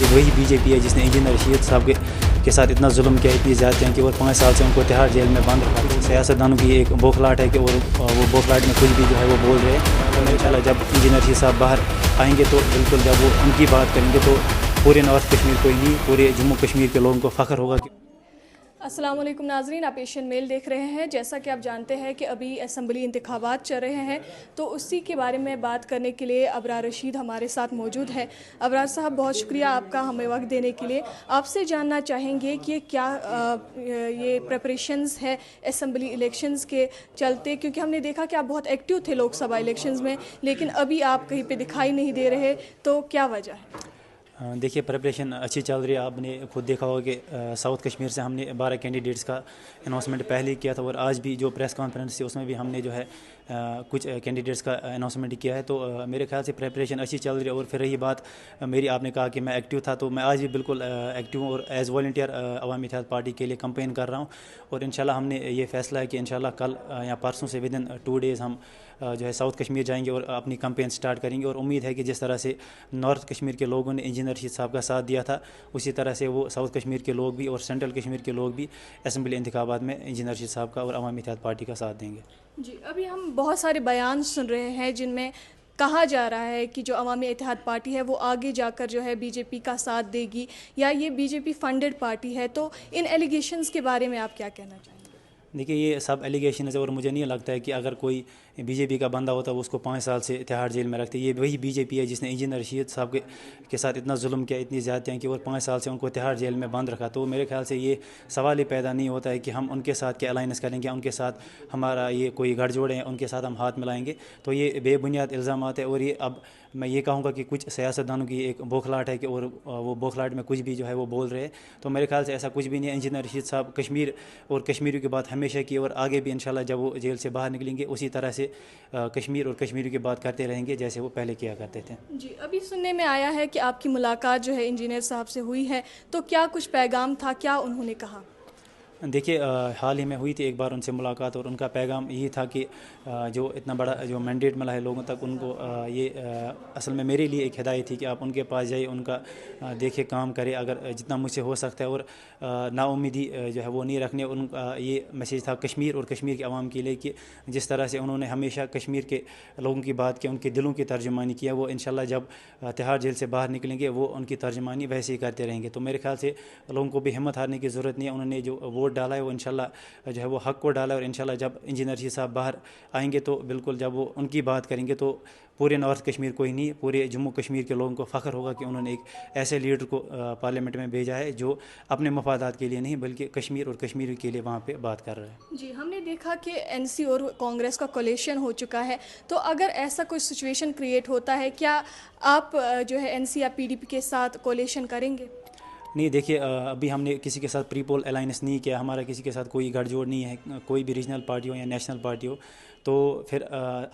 वही बीजेपी है जिसने इंजीनियर रशीद साहब के साथ इतना जुल्म किया, इतनी ज़्यादतियाँ कि और 5 साल से उनको तिहाड़ जेल में बंद रखा। सियासतदानों की एक बौखलाहट है कि और वो बौखलाहट में कुछ भी जो है वो बोल रहे हैं। तो इंशाल्लाह जब इंजीनियर रशीद साहब बाहर आएंगे तो बिल्कुल जब वो उनकी बात करेंगे तो पूरे नॉर्थ कश्मीर को ही नहीं, पूरे जम्मू कश्मीर के लोगों को फ़ख्र होगा कि अस्सलाम वालेकुम नाजरीन, आप एशियन मेल देख रहे हैं। जैसा कि आप जानते हैं कि अभी असम्बली इंतखाबात चल रहे हैं, तो उसी के बारे में बात करने के लिए अबरार रशीद हमारे साथ मौजूद है। अबरार साहब, बहुत शुक्रिया आपका हमें वक्त देने के लिए। आपसे जानना चाहेंगे कि क्या ये प्रिपरेशंस है असम्बली इलेक्शंस के चलते, क्योंकि हमने देखा कि आप बहुत एक्टिव थे लोकसभा इलेक्शंस में, लेकिन अभी आप कहीं पे दिखाई नहीं दे रहे, तो क्या वजह है? देखिए, प्रिपरेशन अच्छी चल रही है। आपने खुद देखा होगा कि साउथ कश्मीर से हमने 12 कैंडिडेट्स का अनाउंसमेंट पहले ही किया था और आज भी जो प्रेस कॉन्फ्रेंस थी उसमें भी हमने जो है कुछ कैंडिडेट्स का अनाउंसमेंट किया है। तो मेरे ख्याल से प्रिपरेशन अच्छी चल रही है। और फिर रही बात मेरी, आपने कहा कि मैं एक्टिव था, तो मैं आज भी बिल्कुल एक्टिव हूँ और एज़ वॉलंटियर अवामी इत्तेहाद पार्टी के लिए कंपेन कर रहा हूँ। और इंशाल्लाह हमने ये फैसला है कि इंशाल्लाह कल या परसों से विदिन 2 डेज़ हम जो है साउथ कश्मीर जाएंगे और अपनी कंपेन स्टार्ट करेंगे। और उम्मीद है कि जिस तरह से नॉर्थ कश्मीर के लोगों ने इंजीनियर रशीद साहब का साथ दिया था, उसी तरह से वो साउथ कश्मीर के लोग भी और सेंट्रल कश्मीर के लोग भी असम्बली इंतखाबात में इंजीनियर रशीद साहब का और अवामी इत्तेहाद पार्टी का साथ देंगे। जी, अभी हम बहुत सारे बयान सुन रहे हैं जिनमें कहा जा रहा है कि जो अवामी इत्तेहाद पार्टी है वो आगे जाकर जो है बीजेपी का साथ देगी, या ये बीजेपी फंडेड पार्टी है। तो इन एलिगेशंस के बारे में आप क्या कहना चाहेंगे? देखिए, ये सब एलिगेशन है और मुझे नहीं लगता है कि अगर कोई बीजेपी का बंदा होता है वो उसको 5 साल से तिहाड़ जेल में रखते। ये वही बीजेपी है जिसने इंजीनियर रशीद साहब के साथ इतना जुल्म किया, इतनी ज़्यादतियाँ की और 5 साल से उनको तिहाड़ जेल में बंद रखा। तो मेरे ख्याल से ये सवाल ही पैदा नहीं होता है कि हम उनके साथ क्या अलाइंस करेंगे, उनके साथ हमारा ये कोई गठजोड़ है, उनके साथ हम हाथ मिलाएंगे। तो ये बेबुनियाद इल्ज़ामात है। और ये अब मैं ये कहूँगा कि कुछ सियासतदानों की एक बौखलाहट है कि और वो बौखलाहट में कुछ भी जो है वो बोल रहे हैं। तो मेरे ख्याल से ऐसा कुछ भी नहीं है। इंजीनियर रशीद साहब कश्मीर और कश्मीरियों की बात हमेशा की और आगे भी इंशाल्लाह जब वो जेल से बाहर निकलेंगे उसी तरह से कश्मीर और कश्मीरियों की बात करते रहेंगे जैसे वो पहले किया करते थे। जी, अभी सुनने में आया है कि आपकी मुलाकात जो है इंजीनियर साहब से हुई है, तो क्या कुछ पैगाम था, क्या उन्होंने कहा? देखिए, हाल ही में हुई थी एक बार उनसे मुलाकात और उनका पैगाम यही था कि जो इतना बड़ा जो मैंडेट मिला है लोगों तक, उनको ये असल में मेरे लिए एक हिदायत थी कि आप उनके पास जाइए, उनका देखिए काम करें अगर जितना मुझसे हो सकता है। और नाउम्मीदी जो है वो नहीं रखने। उनका ये मैसेज था कश्मीर और कश्मीर के अवाम के लिए कि जिस तरह से उन्होंने हमेशा कश्मीर के लोगों की बात की, उनके दिलों की तर्जुमानी किया, वो इंशाल्लाह जब तिहाड़ जेल से बाहर निकलेंगे वो उनकी तर्जुमानी वैसे ही करते रहेंगे। तो मेरे ख्याल से लोगों को भी हिम्मत हारने की ज़रूरत नहीं है। उन्होंने जो वोट डाला है वो इंशाल्लाह जो है वो हक को डाला है। और इंशाल्लाह जब इंजीनियर रशीद साहब बाहर आएंगे तो बिल्कुल जब वो उनकी बात करेंगे तो पूरे नॉर्थ कश्मीर को ही नहीं, पूरे जम्मू कश्मीर के लोगों को फ़ख्र होगा कि उन्होंने एक ऐसे लीडर को पार्लियामेंट में भेजा है जो अपने मफादात के लिए नहीं बल्कि कश्मीर और कश्मीर के लिए वहाँ पे बात कर रहा है। जी, हमने देखा कि एनसी और कांग्रेस का कोलिशन हो चुका है, तो अगर ऐसा कोई सिचुएशन क्रिएट होता है, क्या आप जो है एनसी या पीडीपी के साथ कोलिशन करेंगे? नहीं, देखिए, अभी हमने किसी के साथ प्री पोल अलाइंस नहीं किया, हमारा किसी के साथ कोई गठजोड़ नहीं है, कोई भी रीजनल पार्टी हो या नेशनल पार्टी हो। तो फिर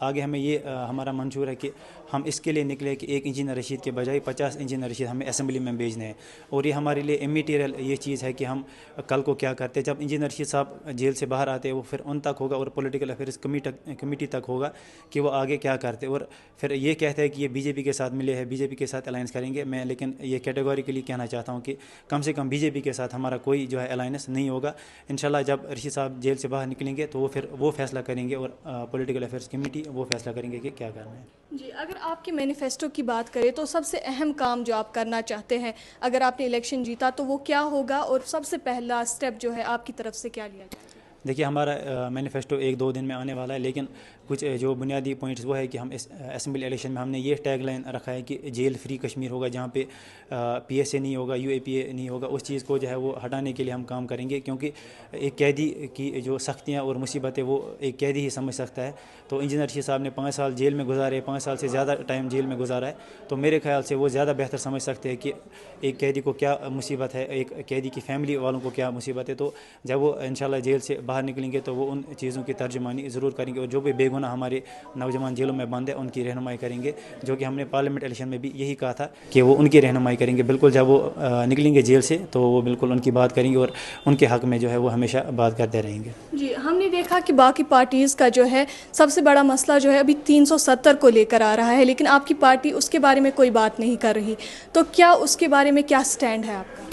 आगे हमें ये हमारा मंशूर है कि हम इसके लिए निकले कि एक इंजीनियर रशीद के बजाय 50 इंजीनियर रशीद हमें असेंबली में भेजने हैं। और ये हमारे लिए इमीटेरियल ये चीज़ है कि हम कल को क्या करते हैं। जब इंजीनियर रशीद साहब जेल से बाहर आते हैं वो फिर उन तक होगा और पॉलिटिकल अफेयर्स कमेटी तक होगा कि वो आगे क्या करते हैं। और फिर ये कहते हैं कि ये बीजेपी के साथ मिले हैं, बीजेपी के साथ अलाइंस करेंगे। मैं लेकिन ये कैटेगोरिकली कहना चाहता हूँ कि कम से कम बीजेपी के साथ हमारा कोई जो है अलाइंस नहीं होगा। इंशाल्लाह जब रशीद साहब जेल से बाहर निकलेंगे तो वो फिर वो फैसला करेंगे और पॉलिटिकल अफेयर्स कमेटी वो फैसला करेंगे कि क्या करना है। जी, अगर आपके मैनिफेस्टो की बात करें तो सबसे अहम काम जो आप करना चाहते हैं, अगर आपने इलेक्शन जीता तो वो क्या होगा, और सबसे पहला स्टेप जो है आपकी तरफ से क्या लिया जाएगा? देखिए, हमारा मैनिफेस्टो 1-2 दिन में आने वाला है, लेकिन कुछ जो बुनियादी पॉइंट्स वो है कि हम इस असेंबली इलेक्शन में हमने ये टैग लाइन रखा है कि जेल फ्री कश्मीर होगा, जहाँ पे पीएसए नहीं होगा, यूएपीए नहीं होगा। उस चीज़ को जो है वो हटाने के लिए हम काम करेंगे, क्योंकि एक कैदी की जो सख्तियाँ और मुसीबतें वो एक कैदी ही समझ सकता है। तो इंजीनियर रशीद साहब ने 5 साल जेल में गुजारे, 5 साल से ज़्यादा टाइम जेल में गुजारा है। तो मेरे ख्याल से वो ज़्यादा बेहतर समझ सकते हैं कि एक कैदी को क्या मुसीबत है, एक कैदी की फैमिली वालों को क्या मुसीबत है। तो जब वो इंशाल्लाह जेल से बाहर निकलेंगे तो वो उन चीज़ों की तर्जुमानी ज़रूर करेंगे और जो भी बेगुनाह बेगुनाह हमारे नौजवान जेलों में बंद है उनकी रहनुमाई करेंगे, जो कि हमने पार्लियामेंट इलेक्शन में भी यही कहा था कि वो उनकी रहनुमाई करेंगे। बिल्कुल जब वो निकलेंगे जेल से तो वो बिल्कुल उनकी बात करेंगे और उनके हक़ में जो है वो हमेशा बात करते रहेंगे। जी, हमने देखा कि बाकी पार्टीज़ का जो है सबसे बड़ा मसला जो है अभी 370 को लेकर आ रहा है, लेकिन आपकी पार्टी उसके बारे में कोई बात नहीं कर रही, तो क्या उसके बारे में क्या स्टैंड है आपका?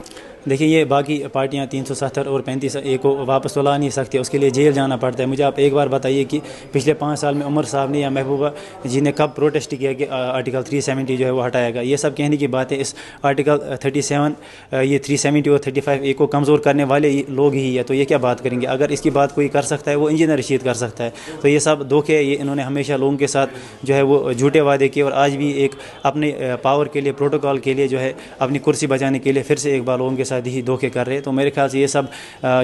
देखिए, ये बाकी पार्टियां 370 और 35A को वापस तो ला नहीं सकती, उसके लिए जेल जाना पड़ता है। मुझे आप एक बार बताइए कि पिछले 5 साल में उमर साहब ने या महबूबा जी ने कब प्रोटेस्ट किया कि आर्टिकल 370 जो है वो हटाएगा। ये सब कहने की बात है। इस आर्टिकल 37 ये 370 और 35A को कमज़ोर करने वाले लोग ही है, तो ये क्या बात करेंगे। अगर इसकी बात कोई कर सकता है वो इंजीनियर रशीद कर सकता है। तो ये सब धोखे, ये इन्होंने हमेशा लोगों के साथ जो है वो झूठे वादे किए और आज भी एक अपने पावर के लिए, प्रोटोकॉल के लिए जो है अपनी कुर्सी बचाने के लिए फिर से एक बार लोगों के ही धोखे कर रहे हैं। तो मेरे ख्याल से ये सब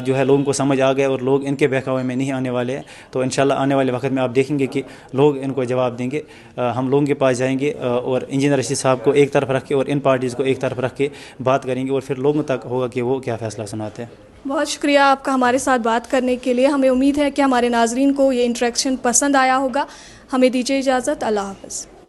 जो है लोगों को समझ आ गया और लोग इनके बहकावे में नहीं आने वाले हैं। तो इंशाल्लाह आने वाले वक्त में आप देखेंगे कि लोग इनको जवाब देंगे। हम लोगों के पास जाएंगे और इंजीनियर रशीद साहब को एक तरफ रख के और इन पार्टीज़ को एक तरफ रख के बात करेंगे और फिर लोगों तक होगा कि वो क्या फ़ैसला सुनाते हैं। बहुत शुक्रिया आपका हमारे साथ बात करने के लिए। हमें उम्मीद है कि हमारे नाजरीन को ये इंटरेक्शन पसंद आया होगा। हमें दीजिए इजाज़त। अल्लाह हाफ़िज़।